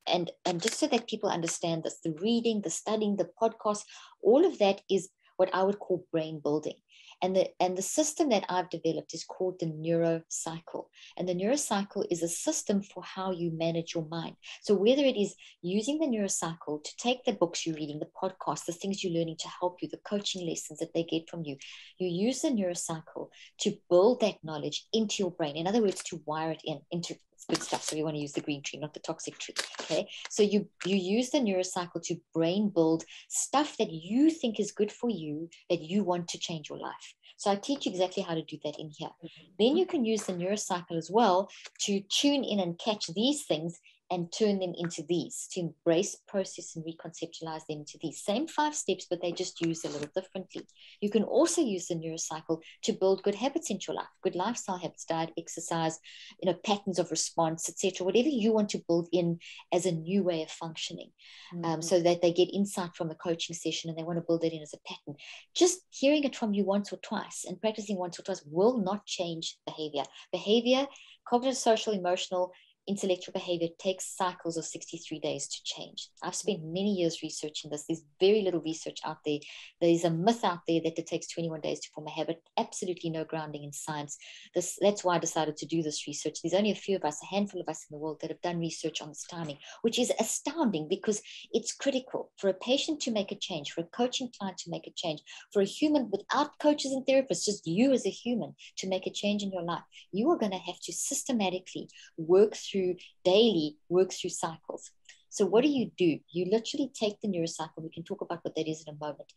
And just so that people understand this, the reading, the studying, the podcast, all of that is what I would call brain building. And the system that I've developed is called the Neuro Cycle. And the Neuro Cycle is a system for how you manage your mind. So whether it is using the Neuro Cycle to take the books you're reading, the podcasts, the things you're learning to help you, the coaching lessons that they get from you, you use the Neuro Cycle to build that knowledge into your brain. In other words, to wire it into good stuff. So we want to use the green tree, not the toxic tree. Okay. So you use the neurocycle to brain build stuff that you think is good for you, that you want to change your life. So I teach you exactly how to do that in here. Then you can use the neurocycle as well to tune in and catch these things and turn them into these, to embrace, process, and reconceptualize them into these same 5 steps, but they just use a little differently. You can also use the neurocycle to build good habits into your life, good lifestyle habits, diet, exercise, patterns of response, etc. Whatever you want to build in as a new way of functioning, so that they get insight from a coaching session and they want to build it in as a pattern. Just hearing it from you once or twice and practicing once or twice will not change behavior. Behavior, cognitive, social, emotional, intellectual behavior takes cycles of 63 days to change. I've spent many years researching this. There's very little research out there. There's a myth out there that it takes 21 days to form a habit. Absolutely no grounding in science. That's why I decided to do this research. There's only a few of us, a handful of us in the world that have done research on this timing, which is astounding because it's critical for a patient to make a change, for a coaching client to make a change, for a human without coaches and therapists, just you as a human to make a change in your life. You are going to have to systematically work through cycles. So what do? You literally take the neurocycle. We can talk about what that is in a moment.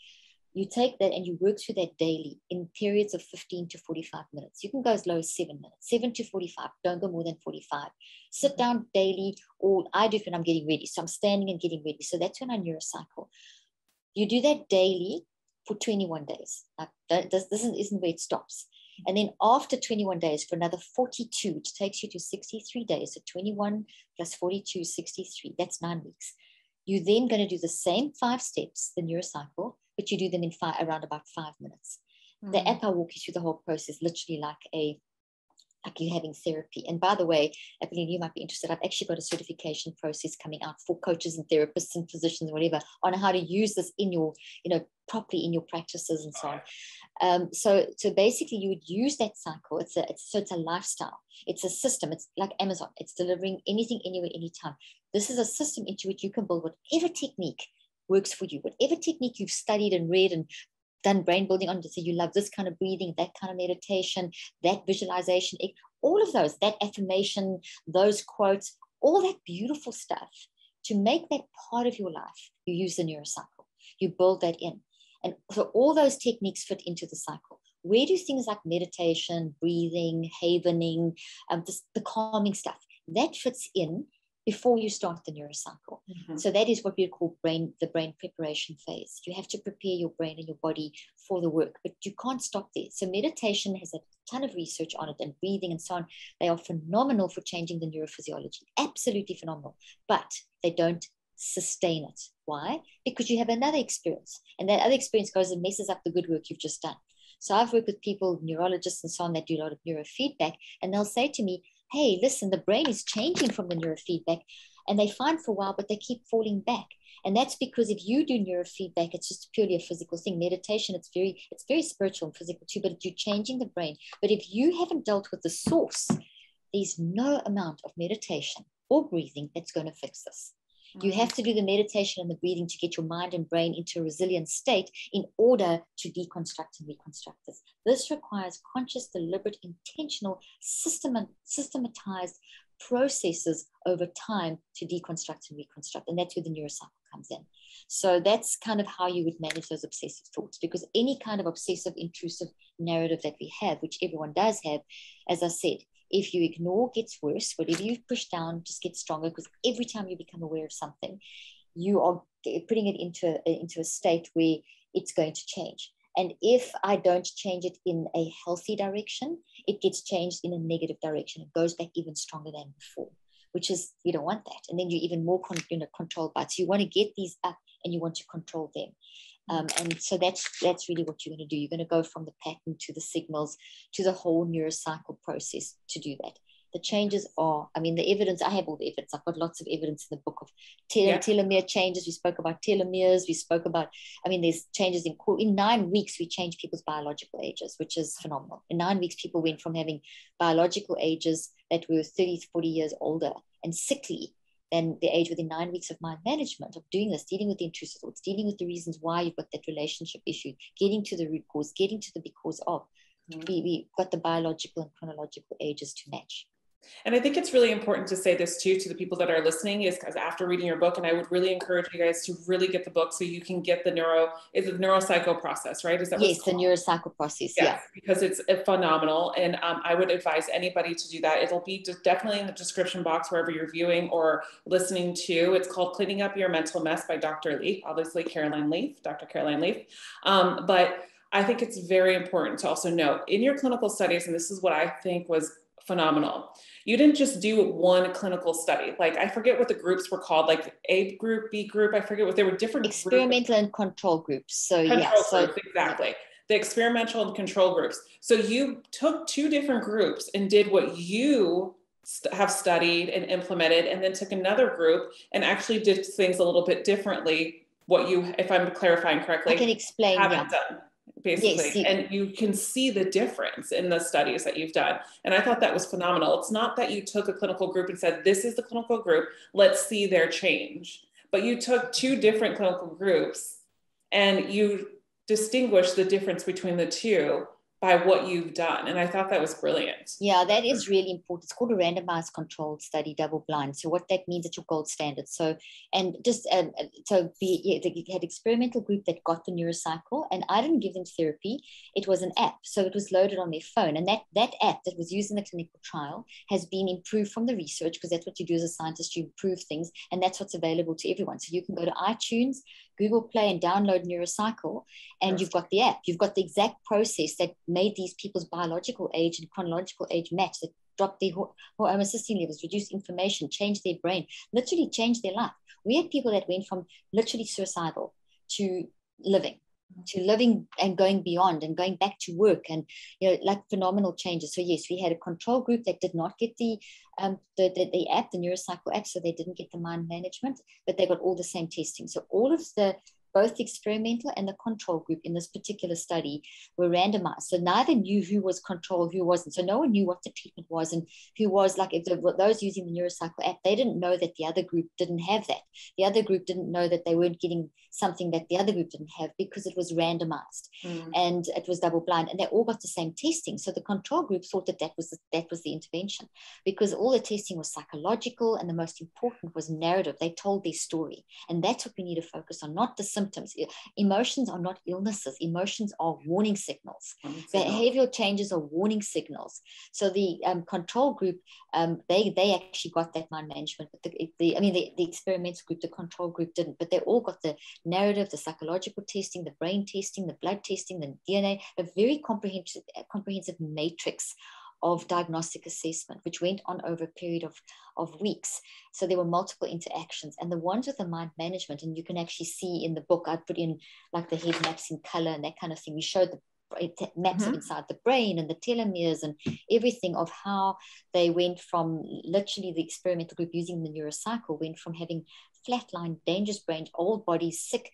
You take that and you work through that daily in periods of 15 to 45 minutes. You can go as low as 7 minutes, 7 to 45. Don't go more than 45. Sit down daily, or I do it when I'm getting ready. So I'm standing and getting ready. So that's when I neurocycle. You do that daily for 21 days. This isn't where it stops. And then after 21 days for another 42, which takes you to 63 days. So 21 plus 42, 63. That's 9 weeks. You're then going to do the same 5 steps, the neurocycle, but you do them in around about 5 minutes. The app, I'll walk you through the whole process, literally like you're having therapy. And by the way, Apollonia, you might be interested. I've actually got a certification process coming out for coaches and therapists and physicians, whatever, on how to use this in your, properly in your practices and so on. So basically you would use that cycle. It's a lifestyle. It's a system. It's like Amazon. It's delivering anything, anywhere, anytime. This is a system into which you can build whatever technique works for you, whatever technique you've studied and read and done brain building on to say you love this kind of breathing, that kind of meditation, that visualization, all of those, that affirmation, those quotes, all that beautiful stuff. To make that part of your life, you use the neurocycle. You build that in. And so all those techniques fit into the cycle. Where do things like meditation, breathing, havening, the calming stuff, that fits in before you start the neurocycle. So that is what we call the brain preparation phase. You have to prepare your brain and your body for the work, but you can't stop there. So meditation has a ton of research on it, and breathing and so on. They are phenomenal for changing the neurophysiology, absolutely phenomenal, but they don't sustain it. Why? Because you have another experience, and that other experience goes and messes up the good work you've just done. So I've worked with people, neurologists and so on, that do a lot of neurofeedback, and they'll say to me, hey, listen, the brain is changing from the neurofeedback, and they fine for a while, but they keep falling back. And that's because if you do neurofeedback, it's just purely a physical thing. Meditation, it's very spiritual and physical too, but you're changing the brain. But if you haven't dealt with the source, there's no amount of meditation or breathing that's going to fix this. You have to do the meditation and the breathing to get your mind and brain into a resilient state in order to deconstruct and reconstruct this. This requires conscious, deliberate, intentional, systematized processes over time to deconstruct and reconstruct. And that's where the neurocycle comes in. So that's kind of how you would manage those obsessive thoughts, because any kind of obsessive, intrusive narrative that we have, which everyone does have, as I said, if you ignore, gets worse. Whatever you've pushed down just gets stronger, because every time you become aware of something, you are putting it into a state where it's going to change. And if I don't change it in a healthy direction, it gets changed in a negative direction. It goes back even stronger than before, which is, you don't want that. And then you're even more controlled by it. So you want to get these up and you want to control them. And so that's really what you're going to do. You're going to go from the pattern to the signals to the whole neurocycle process to do that. The changes are, the evidence, I have all the evidence. I've got lots of evidence in the book of telomere changes. We spoke about telomeres. We spoke about, there's changes in 9 weeks, we change people's biological ages, which is phenomenal. In 9 weeks, people went from having biological ages that were 30 to 40 years older and sickly than the age within 9 weeks of mind management, of doing this, dealing with the intrusive thoughts, dealing with the reasons why you've got that relationship issue, getting to the root cause, getting to the because of. We got the biological and chronological ages to match. And I think it's really important to say this too to the people that are listening, is because after reading your book, and I would really encourage you guys to really get the book so you can get the Neuro Cycle process, right? Is that Yes, the Neuro Cycle process. Yes, Yeah. because it's phenomenal. And I would advise anybody to do that. It'll be definitely in the description box wherever you're viewing or listening to. It's called Cleaning Up Your Mental Mess by Dr. Leaf, obviously Dr. Caroline Leaf. But I think it's very important to also note in your clinical studies, and this is what I think was phenomenal. You didn't just do one clinical study. Like, I forget what the groups were called, like A group, B group. I forget what they were, different experimental and control groups. So groups, exactly. Yeah. The experimental and control groups. So you took two different groups and did what you have studied and implemented, and then took another group and actually did things a little bit differently. What you, if I'm clarifying correctly, I can explain, haven't done. Basically, yes, and you can see the difference in the studies that you've done. And I thought that was phenomenal. It's not that you took a clinical group and said, this is the clinical group, let's see their change. But you took two different clinical groups and you distinguished the difference between the two by what you've done. And I thought that was brilliant. Yeah, that is really important. It's called a randomized controlled study, double blind. So what that means, it's your gold standard. So, and just, they had experimental group that got the neurocycle, and I didn't give them therapy. It was an app. So it was loaded on their phone. And that app that was used in the clinical trial has been improved from the research, because that's what you do as a scientist, you improve things. And that's what's available to everyone. So you can go to iTunes, Google Play, and download Neurocycle, and you've got the app. You've got the exact process that made these people's biological age and chronological age match, that dropped their homocysteine levels, reduced inflammation, changed their brain, literally changed their life. We had people that went from literally suicidal to living and going beyond and going back to work, and like phenomenal changes. So yes, we had a control group that did not get the app, the Neurocycle app, so they didn't get the mind management, but they got all the same testing. So all of both the experimental and the control group in this particular study were randomized. So neither knew who was control, who wasn't. So no one knew what the treatment was and who was, like, if those using the Neurocycle app, they didn't know that the other group didn't have that. The other group didn't know that they weren't getting something that the other group didn't have, because it was randomized and it was double blind, and they all got the same testing. So the control group thought that was the intervention, because all the testing was psychological, and the most important was narrative. They told their story, and that's what we need to focus on, not the symptoms. Emotions are not illnesses. Emotions are warning signals. Behavioral changes are warning signals. So the control group, they actually got that mind management, but the experimental group, the control group didn't, but they all got the narrative, the psychological testing, the brain testing, the blood testing, the DNA, a very comprehensive matrix of diagnostic assessment, which went on over a period of weeks. So there were multiple interactions, and the ones with the mind management, and you can actually see in the book, I put in like the head maps in color and that kind of thing. We showed the maps of inside the brain and the telomeres and everything, of how they went from, literally the experimental group using the Neurocycle went from having flatline, dangerous brains, old bodies, sick,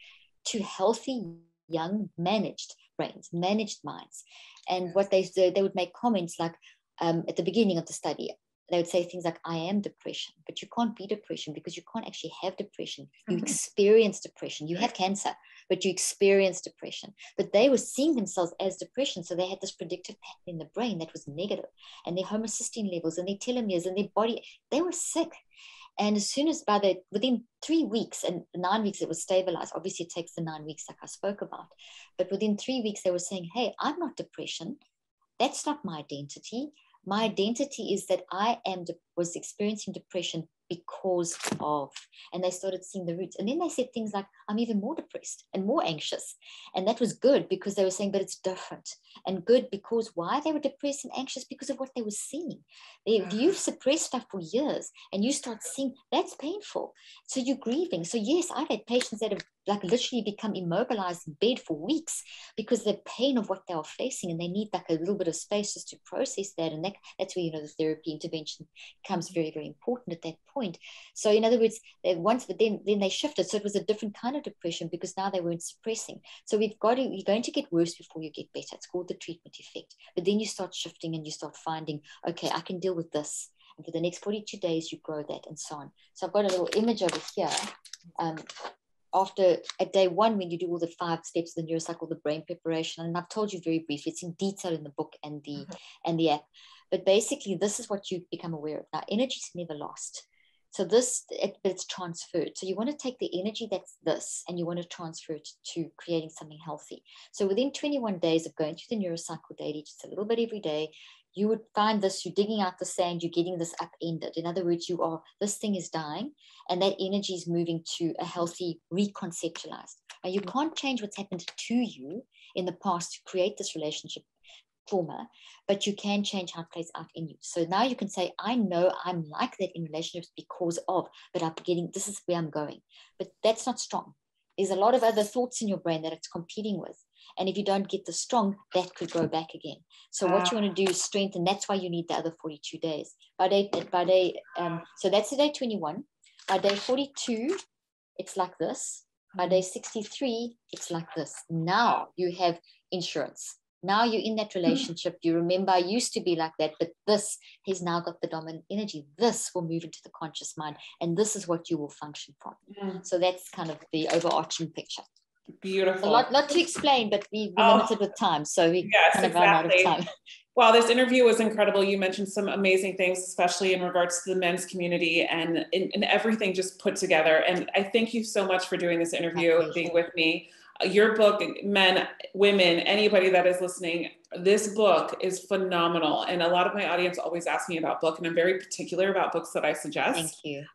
to healthy, young, managed brains, managed minds. And what they would make comments like, at the beginning of the study, they would say things like, I am depression, but you can't be depression, because you can't actually have depression. You experience depression. You have cancer, but you experience depression. But they were seeing themselves as depression. So they had this predictive pattern in the brain that was negative, and their homocysteine levels and their telomeres and their body, they were sick. And as soon as within 3 weeks and 9 weeks, it was stabilized. Obviously, it takes the 9 weeks, like I spoke about. But within 3 weeks, they were saying, hey, I'm not depression. That's not my identity. My identity is that I was experiencing depression because of, and they started seeing the roots. And then they said things like, I'm even more depressed and more anxious. And that was good, because they were saying, but it's different. And good because why? They were depressed and anxious because of what they were seeing. You've suppressed stuff for years, and you start seeing, that's painful. So you're grieving. So yes, I've had patients that have like literally become immobilized in bed for weeks because the pain of what they are facing, and they need like a little bit of space just to process that. And that's where, the therapy intervention becomes very, very important at that point. So in other words, then they shifted. So it was a different kind of depression, because now they weren't suppressing. So you're going to get worse before you get better. It's called the treatment effect. But then you start shifting, and you start finding, okay, I can deal with this. And for the next 42 days, you grow that, and so on. So I've got a little image over here. At day 1, when you do all the 5 steps of the Neurocycle, the brain preparation, and I've told you very briefly, it's in detail in the book and the app. But basically, this is what you become aware of. Now, energy is never lost. So it's transferred. So you want to take the energy that's this and you want to transfer it to creating something healthy. So within 21 days of going through the neurocycle daily, just a little bit every day, you would find this, you're digging out the sand, you're getting this upended. In other words, this thing is dying and that energy is moving to a healthy, reconceptualized. Now, you can't change what's happened to you in the past to create this relationship trauma, but you can change how it plays out in you. So now you can say, I know I'm like that in relationships because of, but this is where I'm going. But that's not strong. There's a lot of other thoughts in your brain that it's competing with. And if you don't get the strong, that could go back again. So what you want to do is strengthen. That's why you need the other 42 days. So that's the day 21. By day 42, it's like this. By day 63, it's like this. Now you have insurance. Now you're in that relationship. You remember I used to be like that, but this has now got the dominant energy. This will move into the conscious mind, and this is what you will function from. So that's kind of the overarching picture. Beautiful. A lot to explain, but we're limited with time, so we kind of run out of time. Wow, this interview was incredible. You mentioned some amazing things, especially in regards to the men's community and everything just put together. And I thank you so much for doing this interview and being with me. Your book, men, women, anybody that is listening, this book is phenomenal. And a lot of my audience always ask me about book, and I'm very particular about books that I suggest. Thank you.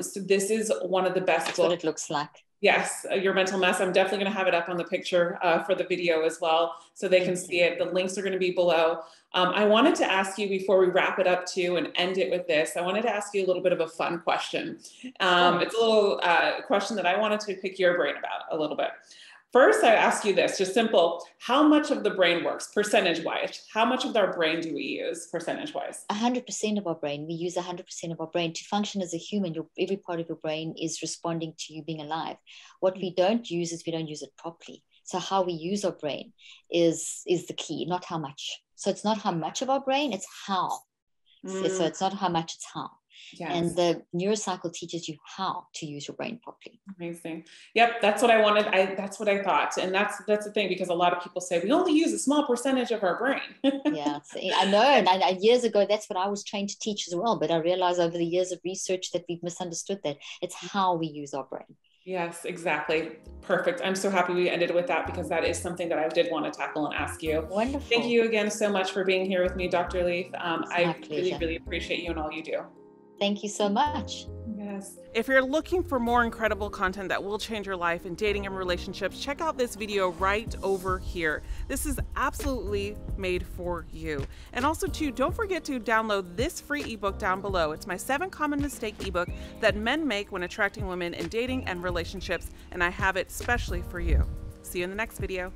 So this is one of the best books. That's what it looks like. Yes, Your Mental Mess. I'm definitely going to have it up on the picture for the video as well, so they can see it. The links are going to be below. I wanted to ask you before we wrap it up too and end it with this, I wanted to ask you a little bit of a fun question. It's a little question that I wanted to pick your brain about a little bit. First, I ask you this, just simple. How much of the brain works percentage-wise? How much of our brain do we use percentage-wise? 100% of our brain. We use 100% of our brain. To function as a human, every part of your brain is responding to you being alive. What we don't use is we don't use it properly. So how we use our brain is the key, not how much. So it's not how much of our brain, it's how. So it's not how much, it's how. Yes. And the Neuro Cycle teaches you how to use your brain properly. Amazing. Yep, that's what I wanted. That's what I thought. And that's the thing, because a lot of people say we only use a small percentage of our brain. Yeah, I know. And years ago, that's what I was trained to teach as well. But I realized over the years of research that we've misunderstood that. It's how we use our brain. Yes, exactly. Perfect. I'm so happy we ended with that, because that is something that I did want to tackle and ask you. Wonderful. Thank you again so much for being here with me, Dr. Leith. I really, really appreciate you and all you do. Thank you so much. Yes. If you're looking for more incredible content that will change your life in dating and relationships, check out this video right over here. This is absolutely made for you. And also too, don't forget to download this free ebook down below. It's my 7 common mistake ebook that men make when attracting women in dating and relationships, and I have it specially for you. See you in the next video.